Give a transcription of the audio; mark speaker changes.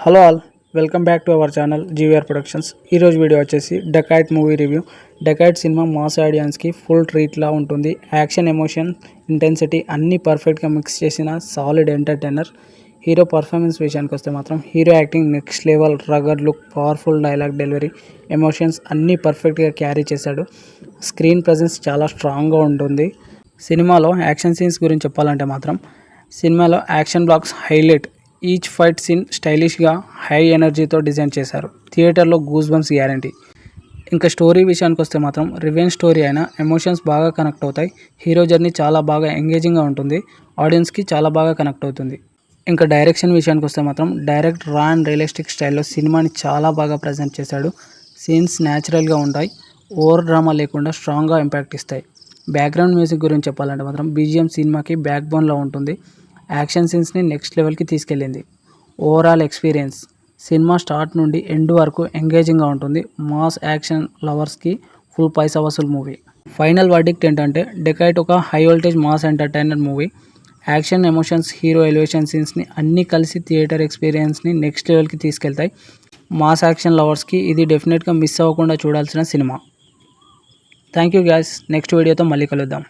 Speaker 1: Hello all, welcome back to our channel GVR productions. ఈరోజు video వచ్చేసి dacoit movie review. Dacoit cinema mass ఆడియన్స్కి full ట్రీట్లా ఉంటుంది. Action, emotion, intensity అన్నీ పర్ఫెక్ట్గా mix చేసిన సాలిడ్ ఎంటర్టైనర్. హీరో పర్ఫార్మెన్స్ విషయానికి వస్తే మాత్రం hero acting next level. రగడ్ look, powerful dialogue delivery, emotions అన్నీ పర్ఫెక్ట్గా క్యారీ చేశాడు. స్క్రీన్ ప్రజెన్స్ చాలా స్ట్రాంగ్గా ఉంటుంది. సినిమాలో యాక్షన్ సీన్స్ గురించి చెప్పాలంటే మాత్రం సినిమాలో action blocks highlight. Each fight scene స్టైలిష్గా, హై ఎనర్జీతో డిజైన్ చేశారు. థియేటర్లో గూస్ బంప్స్ గ్యారంటీ. ఇంకా స్టోరీ విషయానికి వస్తే మాత్రం రివెంజ్ స్టోరీ అయినా ఎమోషన్స్ బాగా కనెక్ట్ అవుతాయి. హీరో జర్నీ చాలా బాగా ఎంగేజింగ్గా ఉంటుంది. ఆడియన్స్కి చాలా బాగా కనెక్ట్ అవుతుంది. ఇంకా డైరెక్షన్ విషయానికి వస్తే మాత్రం డైరెక్ట్ రా అండ్ రియలిస్టిక్ స్టైల్లో సినిమాని చాలా బాగా ప్రజెంట్ చేశాడు. సీన్స్ న్యాచురల్గా ఉంటాయి. ఓవర్ డ్రామా లేకుండా స్ట్రాంగ్గా ఇంపాక్ట్ ఇస్తాయి. బ్యాక్గ్రౌండ్ మ్యూజిక్ గురించి చెప్పాలంటే మాత్రం బీజిఎం సినిమాకి బ్యాక్ బోన్లో ఉంటుంది. యాక్షన్ సీన్స్ని నెక్స్ట్ లెవెల్కి తీసుకెళ్ళింది. ఓవరాల్ ఎక్స్పీరియన్స్ సినిమా స్టార్ట్ నుండి ఎండ్ వరకు ఎంగేజింగ్గా ఉంటుంది. మాస్ యాక్షన్ లవర్స్కి ఫుల్ పైసా వసూల్ మూవీ. ఫైనల్ వర్డిక్ట్ ఏంటంటే డెకైట్ ఒక high voltage mass entertainer movie. Action, emotions, hero elevation సీన్స్ని అన్నీ కలిసి థియేటర్ ఎక్స్పీరియన్స్ని నెక్స్ట్ లెవెల్కి తీసుకెళ్తాయి. మాస్ యాక్షన్ లవర్స్కి ఇది డెఫినెట్గా మిస్ అవ్వకుండా చూడాల్సిన cinema. Thank you guys. Next వీడియోతో మళ్ళీ కలుద్దాం.